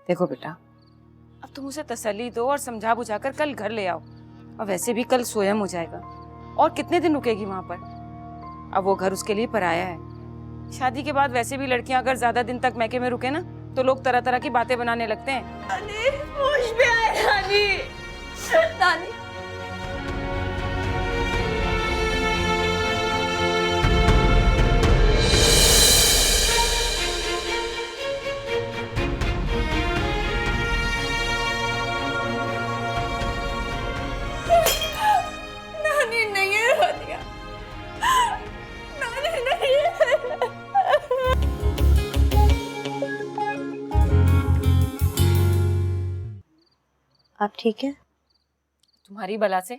देखो बेटा, अब तुम उसे तसल्ली दो और समझा बुझाकर कल घर ले आओ। और वैसे भी कल स्वयं हो जाएगा, और कितने दिन रुकेगी वहां पर? अब वो घर उसके लिए पराया है। शादी के बाद वैसे भी लड़कियां अगर ज्यादा दिन तक मैके में रुके ना, तो लोग तरह तरह की बातें बनाने लगते हैं। नानी, होश में आए नानी। नानी, नानी नहीं है रोनिया। नानी नहीं है। आप ठीक है? तुम्हारी बला से।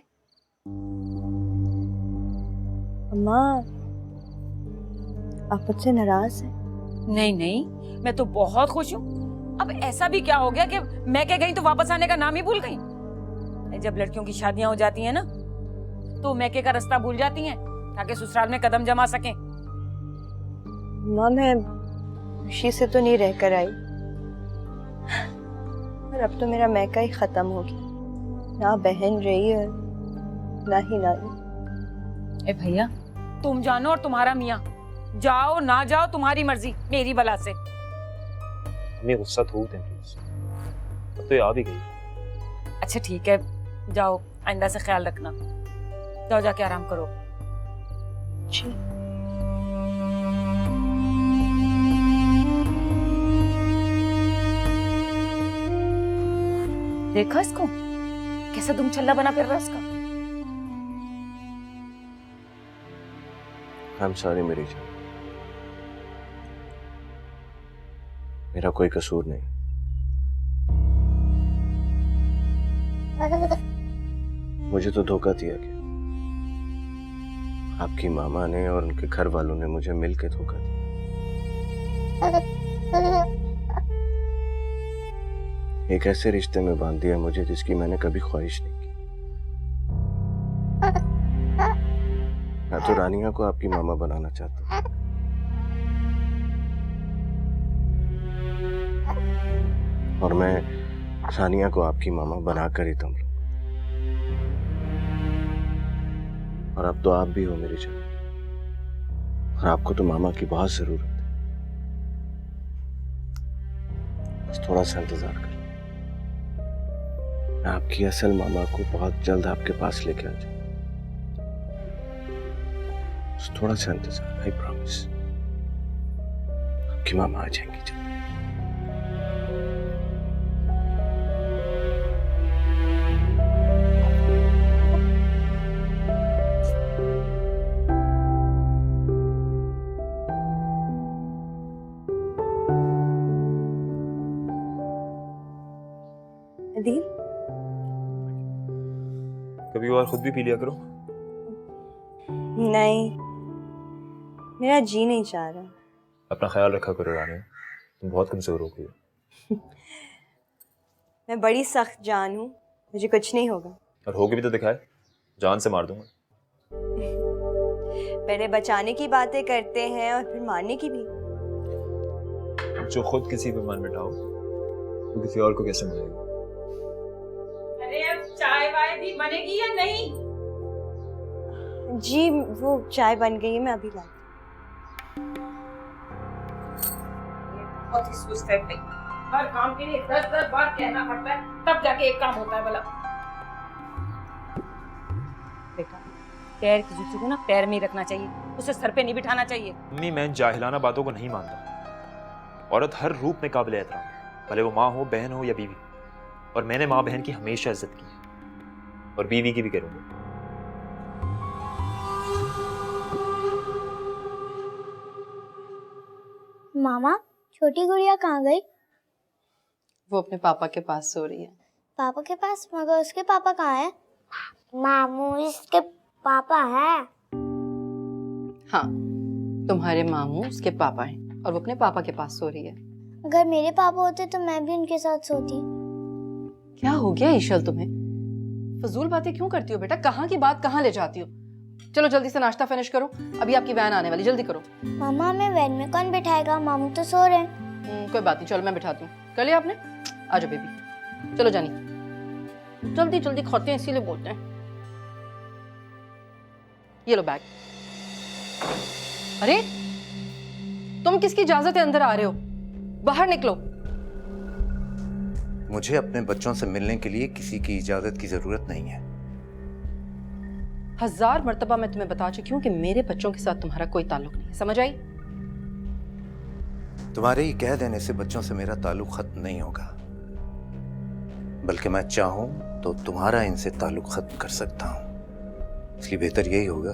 अम्मा, आप मुझसे नाराज हैं? नहीं नहीं, मैं तो बहुत खुश हूँ। अब ऐसा भी क्या हो गया कि मैं क्या गई तो वापस आने का नाम ही भूल गई? जब लड़कियों की शादियां हो जाती हैं ना, तो मैके का रास्ता भूल जाती हैं ताकि ससुराल में कदम जमा सकें। माँ, मैं खुशी से तो नहीं रहकर आई, पर अब तो मेरा मैका ही खत्म हो गया। ना बहन रही और ना ही नानी। ए भैया, तुम जानो और तुम्हारा मियाँ, जाओ ना जाओ तुम्हारी मर्जी, मेरी बला से। हमें गुस्सा थूक दें प्लीज, अब तो ये आ भी गई। अच्छा ठीक है, जाओ, आइंदा से ख्याल रखना। जाओ जाके आराम करो। जी। देखा इसको, कैसा दुम छल्ला बना फिर रहा उसका। आई एम सॉरी मेरी जान, मेरा कोई कसूर नहीं। मुझे तो धोखा दिया गया। आपकी मामा ने और उनके घर वालों ने मुझे मिलकर धोखा दिया। एक ऐसे रिश्ते में बांध दिया मुझे जिसकी मैंने कभी ख्वाहिश नहीं की। मैं तो रानिया को आपकी मामा बनाना चाहता हूँ, और मैं रानिया को आपकी मामा बनाकर ही दम लूं। और अब तो आप भी हो मेरी जान, और आपको तो मामा की बहुत जरूरत है। बस थोड़ा सा इंतजार कर, मैं आपकी असल मामा को बहुत जल्द आपके पास लेके आ जाऊं। बस थोड़ा सा इंतजार, आई प्रॉमिस। आपकी मामा आ जाएंगी जल्द। अदील, कभी और खुद भी पी लिया करो। नहीं, मेरा जी नहीं चाह रहा। अपना ख्याल रखा करो रानी, तुम बहुत कमजोर हो गई हो। मैं बड़ी सख्त जान हूँ, मुझे कुछ नहीं होगा। और होके भी तो दिखाए, जान से मार दूंगा। पहले बचाने की बातें करते हैं और फिर मारने की भी। जो खुद किसी पे मन बिठाओ, वो किसी और को कैसे मारेगा? अरे अब चाय वाय भी बनेगी या नहीं? जी, वो चाय बन गई है, मैं अभी लाती बहुत ही सुस्त है भाई, हर काम के लिए 10-10 बार कहना पड़ता है, तब जाके एक काम होता है। भला बेटा, पैर की जुत्ती को ना पैर में ही रखना चाहिए, उसे सर पे नहीं बिठाना चाहिए। अम्मी, मैं जाहिलाना बातों को नहीं मानता। औरत हर रूप में काबिल एहतराम, भले वो माँ हो, बहन हो या बीवी। और मैंने माँ बहन की हमेशा इज्जत की है, और बीवी की भी करूंगा। मामा, छोटी गुड़िया कहाँ गई? वो अपने पापा के पास सो रही है। पापा के पास? मगर उसके पापा कहाँ हैं? मामू इसके पापा हैं। हाँ, तुम्हारे मामू उसके पापा हैं और वो अपने पापा के पास सो रही है। अगर मेरे पापा होते तो मैं भी उनके साथ सोती। क्या हो गया ईशल तुम्हें? फजूल बातें क्यों करती हो बेटा? कहाँ की बात कहाँ ले जाती हो? चलो जल्दी से नाश्ता फिनिश करो, अभी आपकी वैन आने वाली, जल्दी करो। मामा, हमें वैन में कौन बिठाएगा? मामू तो सो रहे हैं। कोई बात नहीं, चलो मैं बिठाती हूँ। कर लिया आपने? आ जाओ बेबी, चलो जानी, जल्दी जल्दी खाते हैं इसीलिए बोलते हैं। ये लो बैग। अरे तुम किसकी इजाजत है अंदर आ रहे हो? बाहर निकलो। मुझे अपने बच्चों से मिलने के लिए किसी की इजाजत की जरूरत नहीं है। 1000 मर्तबा मैं तुम्हें बता चुकी हूँ कि मेरे बच्चों के साथ तुम्हारा कोई ताल्लुक नहीं है, समझ आई? तुम्हारे ही कह देने से बच्चों से मेरा ताल्लुक खत्म नहीं होगा, बल्कि मैं चाहूं तो तुम्हारा इनसे ताल्लुक खत्म कर सकता हूं। इसलिए बेहतर यही होगा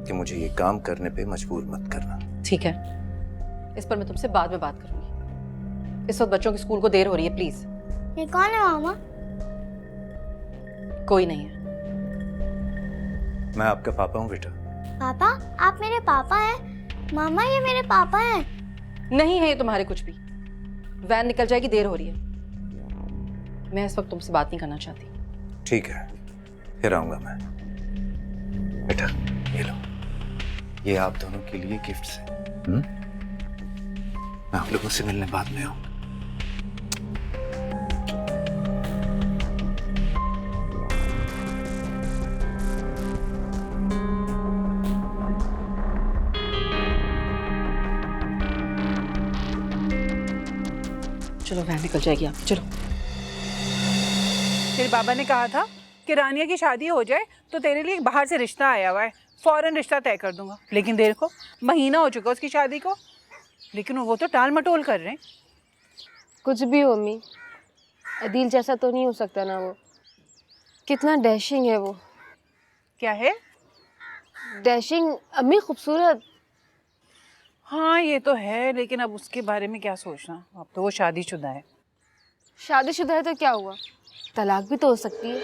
कि मुझे ये काम करने पे मजबूर मत करना। ठीक है, इस पर मैं तुमसे बाद में बात करूंगी। इस वक्त बच्चों के स्कूल को देर हो रही है, प्लीज। ये कौन है मामा? कोई नहीं है। मैं आपका पापा हूं बेटा। पापा, आप मेरे पापा हैं? मामा, ये मेरे पापा हैं। नहीं है ये तुम्हारे कुछ भी। वैन निकल जाएगी, देर हो रही है। मैं इस वक्त तुमसे बात नहीं करना चाहती। ठीक है, फिर आऊंगा मैं। बेटा ये लो, ये आप दोनों के लिए गिफ्ट्स हैं। मैं आप लोगों से मिलने बाद में आऊंगा। चलो वैन निकल जाएगी, आप चलो। तेरे बाबा ने कहा था कि रानिया की शादी हो जाए तो तेरे लिए बाहर से रिश्ता आया हुआ है, फौरन रिश्ता तय कर दूंगा। लेकिन देखो, महीना हो चुका उसकी शादी को, लेकिन वो तो टाल मटोल कर रहे हैं। कुछ भी हो अम्मी, अदील जैसा तो नहीं हो सकता ना वो। कितना डैशिंग है वो। क्या है? डैशिंग अम्मी, खूबसूरत। हाँ ये तो है, लेकिन अब उसके बारे में क्या सोचना, अब तो वो शादीशुदा है। शादीशुदा है तो क्या हुआ, तलाक भी तो हो सकती है।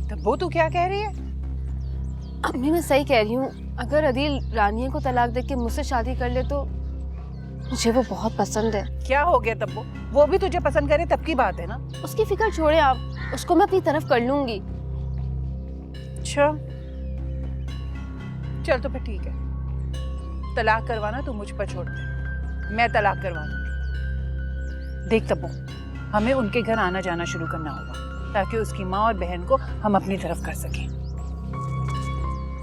तब वो तू क्या कह रही है? अम्मी मैं सही कह रही हूँ, अगर अदील रानिया को तलाक देके मुझसे शादी कर ले तो मुझे वो बहुत पसंद है। क्या हो गया तब? वो भी तुझे पसंद करे तब की बात है ना। उसकी फिक्र छोड़े आप, उसको मैं अपनी तरफ कर लूंगी। अच्छा चल तो फिर ठीक है, तलाक करवाना तू मुझ पर छोड़ दे, मैं तलाक करवा दूंगी। देख तब्बू, हमें उनके घर आना जाना शुरू करना होगा ताकि उसकी माँ और बहन को हम अपनी तरफ कर सकें।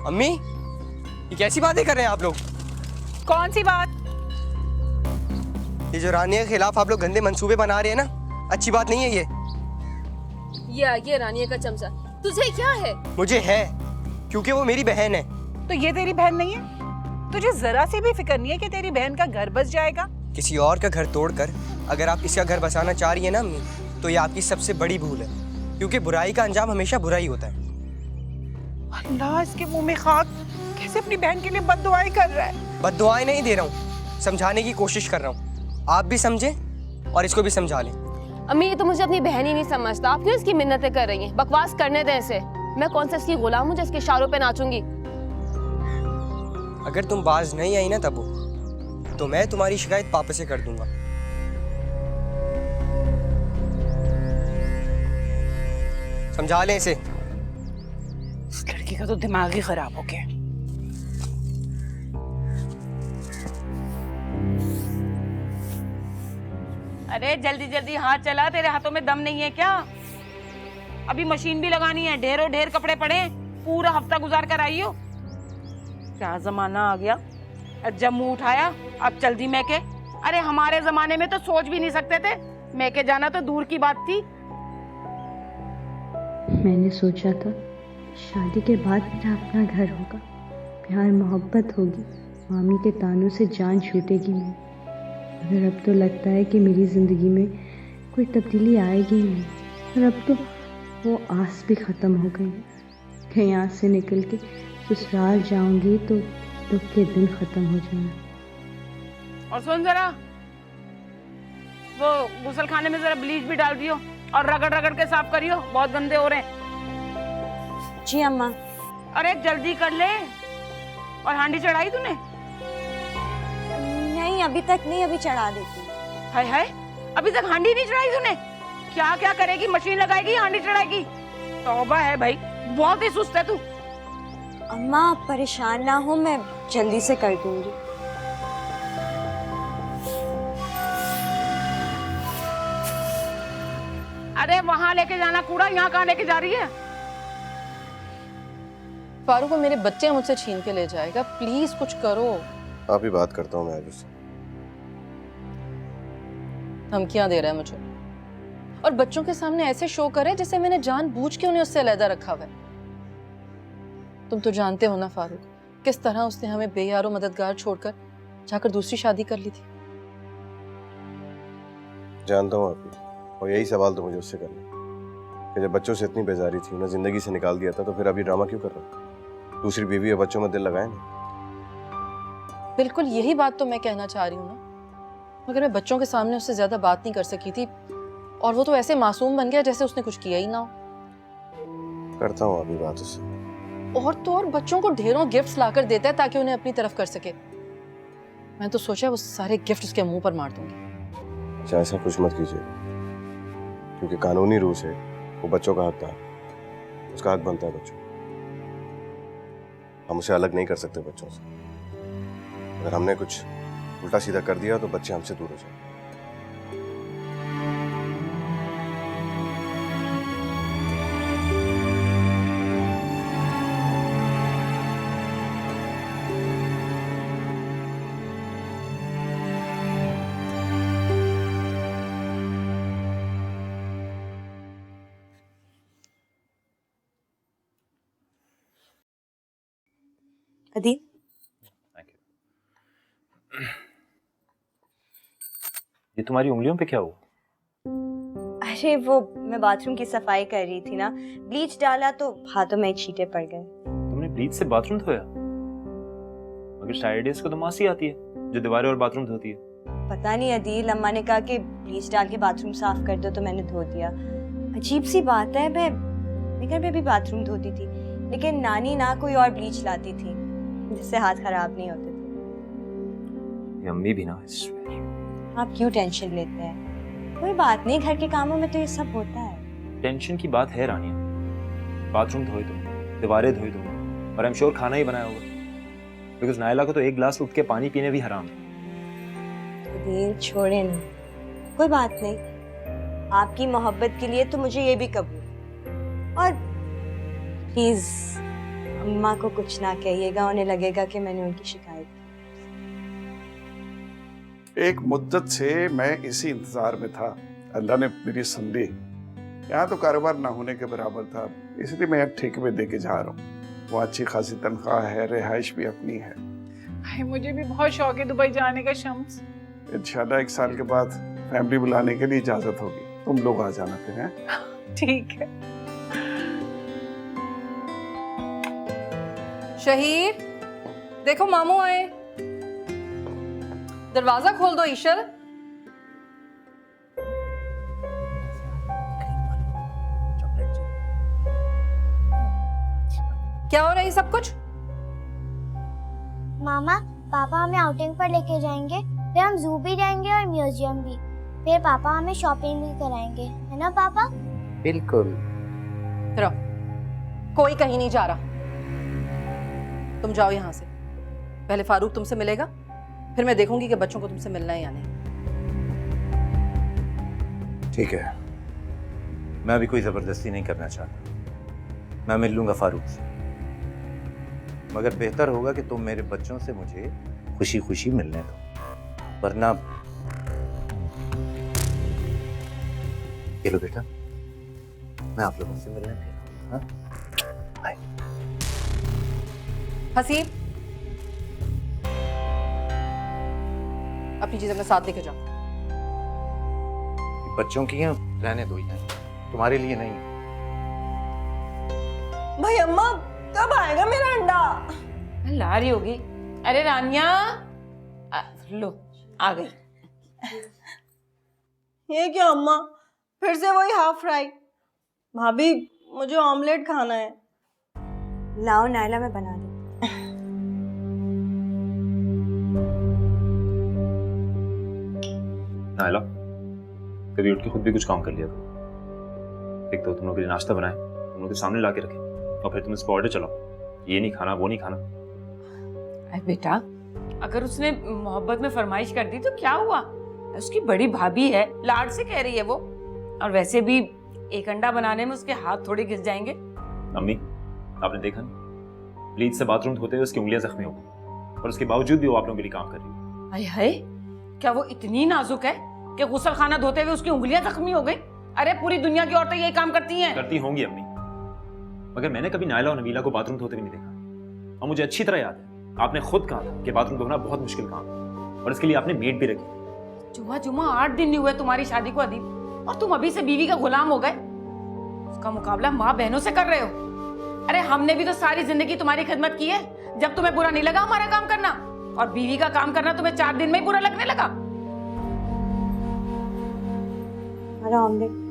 अम्मी, ये कैसी बातें कर रहे हैं आप लोग? कौन सी बात? ये जो रानिया के खिलाफ आप लोग गंदे मंसूबे बना रहे हैं ना, अच्छी बात नहीं है ये। ये रानिया का चमचा, तुझे क्या है? मुझे है, क्योंकि वो मेरी बहन है। तो ये तेरी बहन नहीं है? तुझे जरा सी भी फिक्र नहीं है कि तेरी बहन का घर बस जाएगा? किसी और का घर तोड़कर अगर आप इसका घर बसाना चाह रही है ना अम्मी, तो ये आपकी सबसे बड़ी भूल है, क्योंकि बुराई का अंजाम हमेशा बुरा ही होता है। अल्लाह, इसके मुंह में खाक, कैसे अपनी बहन के लिए बद्दुआएं कर रहा है। बद्दुआएं नहीं दे रहा हूँ, समझाने की कोशिश कर रहा हूँ। आप भी समझें और इसको भी समझा लें। अम्मी ये तो मुझे अपनी बहन ही नहीं समझता, आप क्यों इसकी मिन्नतें कर रही हैं? बकवास करने दें इसे। मैं कौन सा इसकी गुलाम हूँ जो इसके इशारों पे नाचूंगी? अगर तुम बाज नहीं आई ना तब तो मैं तुम्हारी शिकायत पापा से कर दूंगा। समझा लें इसे। इस लड़की का तो दिमाग ही खराब हो गया। अरे जल्दी जल्दी हाथ चला, तेरे हाथों में दम नहीं है क्या? अभी मशीन भी लगानी है, ढेरों ढेर कपड़े पड़े, पूरा हफ्ता गुजार कर आई हो। क्या जमाना आ गया, जब मुंह उठाया अब चल दी मैके। अरे हमारे जमाने में तो सोच भी नहीं सकते थे, मैके जाना तो दूर की बात थी। मैंने सोचा था शादी के बाद मेरा अपना घर होगा, प्यार मोहब्बत होगी, मामी के तानों से जान छूटेगी नहीं। मगर अब तो लगता है कि मेरी ज़िंदगी में कोई तब्दीली आएगी ही नहीं, और अब तो वो आस भी ख़त्म हो गई है। कहीं यहाँ से निकल के ससुराल जाऊंगी तो दुख के दिन ख़त्म हो जाएंगे। और सुन जरा, वो गुसल खाने में जरा ब्लीच भी डाल दियो और रगड़ रगड़ के साफ करियो, बहुत गंदे हो रहे हैं। जी अम्मा। अरे जल्दी कर ले। और हांडी चढ़ाई तूने? नहीं अभी तक नहीं, अभी चढ़ा देती। हाय हाय, अभी तक हांडी नहीं चढ़ाई तूने? क्या क्या करेगी, मशीन लगाएगी, हांडी चढ़ाएगी? तौबा है भाई, बहुत ही सुस्त है तू। अम्मा आप परेशान ना हो, मैं जल्दी से कर दूंगी। अरे वहां लेके जाना कूड़ा, यहाँ कहाँ लेके जा रही है? फारूक को मेरे बच्चे मुझसे छीन के ले जाएगा, प्लीज कुछ करो। आप ही बात करता हूँ मैं आज उससे। धमकियां दे रहा है मुझे, और बच्चों के सामने ऐसे शो करे जैसे मैंने जानबूझ के उन्हें उससे अलग रखा हुआ है। तुम तो जानते हो ना फारूक, किस तरह उसने हमें बेयारो मददगार छोड़कर जाकर दूसरी शादी कर ली थी। जानता हूँ आप ही, और यही सवाल तो मुझे उससे करना कि जब बच्चों से इतनी बेजारी थी, उन्हें जिंदगी से निकाल दिया था, तो फिर अभी ड्रामा क्यों कर रहा है? दूसरी बीवी और बच्चों में दिल लगाए नहीं। बिल्कुल यही बात तो मैं कहना चाह रही हूँ ना, मगर मैं बच्चों के सामने उससे ज्यादा बात नहीं कर सकी थी, और वो तो ऐसे मासूम बन गया जैसे उसने कुछ किया ही ना हो। करता हूँ अभी बात उससे। और तो और बच्चों को ढेरों गिफ्ट्स लाकर देता है ताकि उन्हें अपनी तरफ कर सके। मैं तो सोचा वो सारे गिफ्ट उसके मुंह पर मार दूंगी। अच्छा, ऐसा कुछ मत कीजिए, क्योंकि कानूनी रूप से वो बच्चों का हक था, उसका हक बनता है बच्चों। हम उसे अलग नहीं कर सकते बच्चों से। अगर हमने कुछ उल्टा सीधा कर दिया तो बच्चे हमसे दूर हो जाएंगे। Adeel, thank you. ये तुम्हारी उंगलियों पे क्या हुआ? अरे वो मैं बाथरूम की सफाई कर रही थी ना, ब्लीच डाला तो हाथों में छींटे पड़ गए। तुमने ब्लीच से बाथरूम धोया? मगर शायद को तो मासी आती है जो दीवारें और बाथरूम धोती है। पता नहीं अदील, अम्मा ने कहा कि ब्लीच डाल के बाथरूम साफ कर दो, तो मैंने धो दिया। अजीब सी बात है, मैं घर में भी बाथरूम धोती थी, लेकिन नानी ना कोई और ब्लीच लाती थी जिससे हाथ खराब नहीं होते थे। ये अम्मी भी ना। आप क्यों टेंशन लेते हैं? कोई बात नहीं, घर के कामों में तो ये सब होता है। टेंशन की बात है रानिया। बाथरूम धोए तुम, दीवारें धोई तुम, और आई एम श्योर खाना ही बनाया होगा, बिकॉज नायला को तो एक गिलास उठ के पानी पीने भी हराम है। अदील छोड़े ना, कोई बात नहीं, आपकी मोहब्बत के लिए तो मुझे ये भी कबूल। और प्लीज अम्मा को कुछ ना कहिएगा, उन्हें लगेगा कि मैंने उनकी शिकायत की। एक मुद्दत से मैं इसी इंतजार में था, अल्लाह ने मेरी सुन ली। यहाँ तो कारोबार ना होने के बराबर था, इसलिए मैं ठेके पे दे के जा रहा हूँ। वो अच्छी खासी तनख्वाह है, रिहाइश भी अपनी है। मुझे भी बहुत शौक है दुबई जाने का शम्स। इंशाल्लाह 1 साल के बाद फैमिली बुलाने के लिए इजाजत होगी, तुम लोग आ जाना फिर। हैं? ठीक है। शहीर, देखो मामू आए, दरवाजा खोल दो। ईशल, क्या हो रहा है सब कुछ? मामा, पापा हमें आउटिंग पर लेके जाएंगे, फिर हम जू भी जाएंगे और म्यूजियम भी, फिर पापा हमें शॉपिंग भी कराएंगे, है ना पापा? बिल्कुल। कोई कहीं नहीं जा रहा, तुम जाओ यहाँ से। पहले फारूक तुमसे मिलेगा, फिर मैं देखूंगी कि बच्चों को तुमसे मिलना है या नहीं। ठीक है, मैं अभी कोई जबरदस्ती नहीं करना चाहता। मैं मिल लूंगा फारूक से, मगर बेहतर होगा कि तुम मेरे बच्चों से मुझे खुशी खुशी मिलने दो, वरना। ये लो बेटा, मैं आप लोगों से मिलने दे रहा हूँ। हसीब, अपनी चीज अपने साथ लेके जाओ। बच्चों की हैं, रहने दो, यहाँ तुम्हारे लिए नहीं। भाई अम्मा, कब आएगा मेरा अंडा? ला रही होगी। अरे रानिया, लो आ गई। ये क्या अम्मा, फिर से वही हाफ फ्राई? भाभी, मुझे ऑमलेट खाना है। लाओ नायला, मैं बना दी। नायला, कभी उठ के खुद भी कुछ काम कर लिया करो। एक तो तुम लोग के लिए नाश्ता बनाए, तुम लोग के सामने ला के रखे, और फिर तुम इस पर ऑर्डर चलाओ, ये नहीं खाना वो नहीं खाना। अरे बेटा, अगर उसने मोहब्बत में फरमाइश कर दी तो क्या हुआ? उसकी बड़ी भाभी है, लाड से कह रही है वो। और वैसे भी एक अंडा बनाने में उसके हाथ थोड़े घिस जाएंगे। अम्मी, आपने देखा नहीं, ब्लीच से बाथरूम धोते हुए उसकी उंगलियां जख्मी हो गई और उसके बावजूद भी वो आप लोगों के लिए काम कर रही है। हाय हाय, क्या वो इतनी नाजुक है कि गुसल खाना धोते हुए उसकी उंगलियां जख्मी हो गई? अरे पूरी दुनिया की औरतें यही काम करती हैं। करती होंगी अम्मी, मगर मैंने कभी नायला और नबीला को बाथरूम धोते हुए नहीं देखा। और मुझे अच्छी तरह याद है, आपने खुद कहा था कि बाथरूम धोना बहुत मुश्किल काम है और इसके लिए आपने मेड भी रखी। जुमा 8 दिन नहीं हुए तुम्हारी शादी को अदीब, और तुम अभी से बीवी का गुलाम हो गए। उसका मुकाबला माँ बहनों से कर रहे हो। अरे हमने भी तो सारी जिंदगी तुम्हारी खिदमत की है, जब तुम्हें बुरा नहीं लगा हमारा काम करना, और बीवी का काम करना तुम्हें 4 दिन में ही बुरा लगने लगा। हमारा ऑमलेट।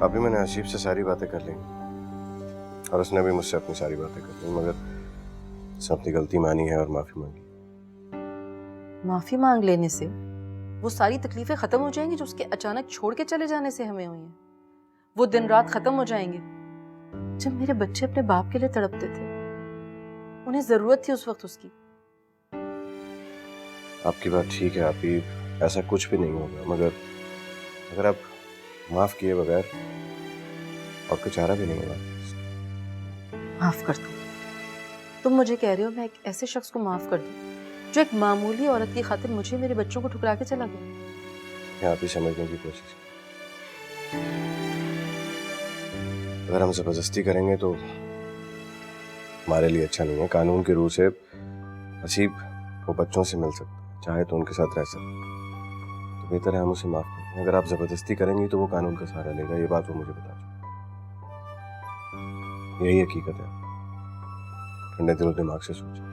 अभी मैंने हसीब से सारी बातें कर ली और उसने भी मुझसे अपनी सारी बातें कर ली, मगर उसने अपनी गलती मानी है और माफी मांगी। माफी मांग लेने से वो सारी तकलीफें खत्म हो जाएंगी जो उसके अचानक छोड़ के चले जाने से हमें हुई हैं। वो दिन रात खत्म हो जाएंगे। जब मेरे बच्चे अपने बाप के लिए तड़पते थे, उन्हें जरूरत थी उस वक्त उसकी। आपकी बात ठीक है आप ही, ऐसा कुछ भी नहीं होगा, मगर अगर आप माफ किए बगैर और कुछ चारा भी नहीं होगा। माफ कर दो। तुम मुझे कह रहे हो मैं एक ऐसे शख्स को माफ कर दूं जो एक मामूली औरत की खातिर मुझे मेरे बच्चों को ठुकरा के चला गया? मैं आप ही समझने की कोशिश। अगर हम जबरदस्ती करेंगे तो हमारे लिए अच्छा नहीं है। कानून के रूल से हसीब वो बच्चों से मिल सकता है, चाहे तो उनके साथ रह सकता है, तो बेहतर है हम उसे माफ करें। अगर आप जबरदस्ती करेंगी तो वो कानून का सहारा लेगा, ये बात वो मुझे बता चुकी। यही हकीकत है, ठंडे दिल दिमाग से सोचें,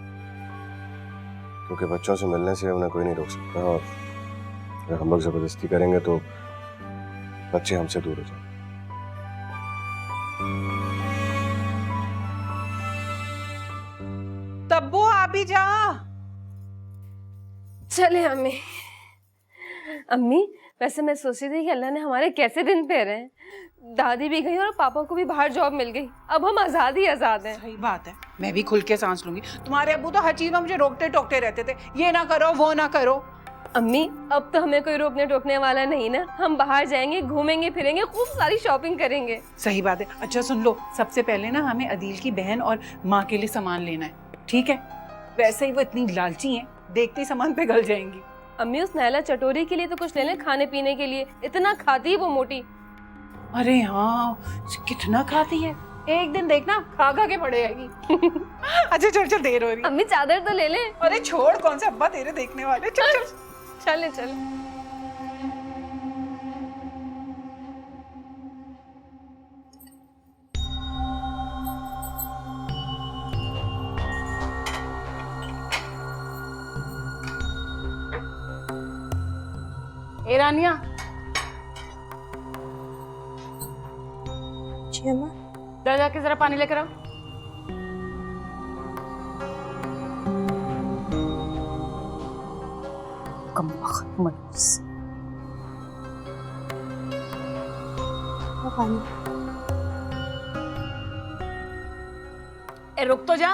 क्योंकि बच्चों से मिलने से उन्हें कोई नहीं रोक सकता, और अगर हम लोग जबरदस्ती करेंगे तो बच्चे हमसे दूर हो जाएंगे। तब्बू आप ही जा। चले अम्मी। अम्मी, वैसे मैं सोच रही थी कि अल्लाह ने हमारे कैसे दिन फेरे हैं। दादी भी गई और पापा को भी बाहर जॉब मिल गई, अब हम आजाद ही आजाद हैं। सही बात है, मैं भी खुल के सांस लूंगी। तुम्हारे अब्बू तो हर चीज में मुझे रोकते टोकते रहते थे, ये ना करो वो ना करो। अम्मी, अब तो हमें कोई रोकने टोकने वाला नहीं ना, हम बाहर जाएंगे, घूमेंगे फिरेंगे, खूब सारी शॉपिंग करेंगे। सही बात है। अच्छा सुन लो, सबसे पहले ना हमें अदील की बहन और माँ के लिए सामान लेना है, ठीक है? वैसे ही वो इतनी लालची हैं, देखते ही सामान पे गल जाएंगी। अम्मी, उस नैला चटोरी के लिए तो कुछ ले लें, खाने पीने के लिए। इतना खाती है वो मोटी। अरे हाँ, कितना खाती है, एक दिन देखना खा खा के पड़े आएगी। अच्छा चल चल, देर हो रही है। अम्मी चादर तो ले लें। अरे छोड़, कौन से अब्बा तेरे देखने वाले। चल चल चले चले। ए रानिया, जी अम्मा। जा जाके जरा पानी लेकर आओ। पानी। ए रुक तो जा,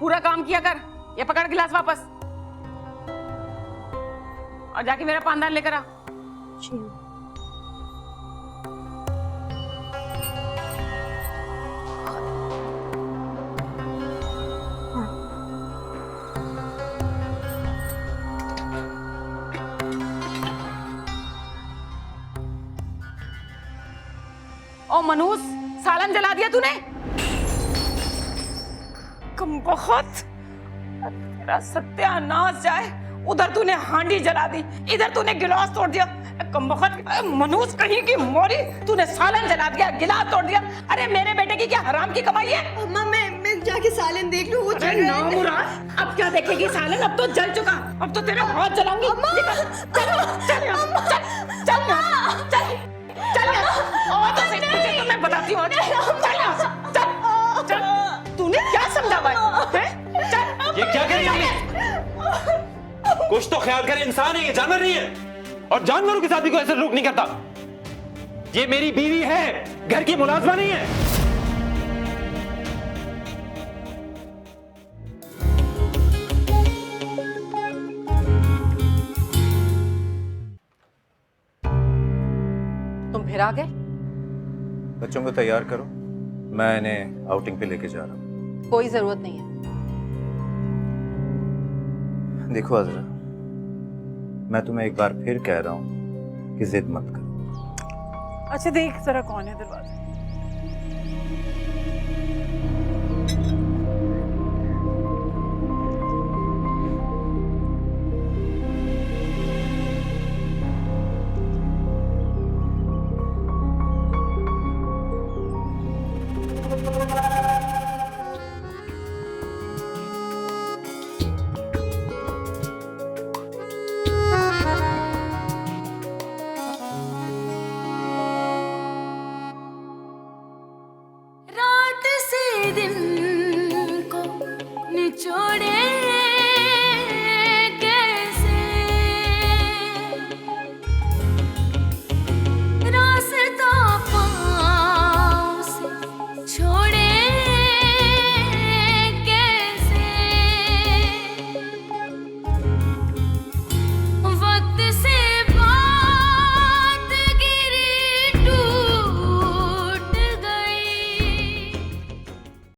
पूरा काम किया कर। ये पकड़ गिलास वापस, और जाके मेरा पानदान लेकर आ। जी ओ मनूस, सालन जला दिया तूने। कम बहुत, तेरा सत्यानाश जाए। उधर तूने हांडी जला दी, इधर तूने गिलास तोड़ दिया। कम बहुत मनूस कहीं की मोरी, तूने सालन जला दिया, गिलास तोड़ दिया। अरे मेरे बेटे की क्या हराम की कमाई है? अम्मा, मैं जाके सालन देख लूं। नामुराद, अब क्या देखेगी सालन? अब तो जल चुका, अब तो तेरे हाथ जलाऊंगी। मैं बताती हूँ। तूने क्या समझा भाई? ये क्या करी हमने? कुछ तो ख्याल करे, इंसान है ये, जानवर नहीं है, और जानवरों के साथ भी कोई ऐसा सलूक नहीं करता। ये मेरी बीवी है, घर की मुलाजमा नहीं है। आ गए? बच्चों को तैयार करो, मैं इन्हें आउटिंग पे लेके जा रहा हूँ। कोई जरूरत नहीं है। देखो अजरा, मैं तुम्हें एक बार फिर कह रहा हूँ कि जिद मत करो। अच्छा देख जरा कौन है दरवाजे।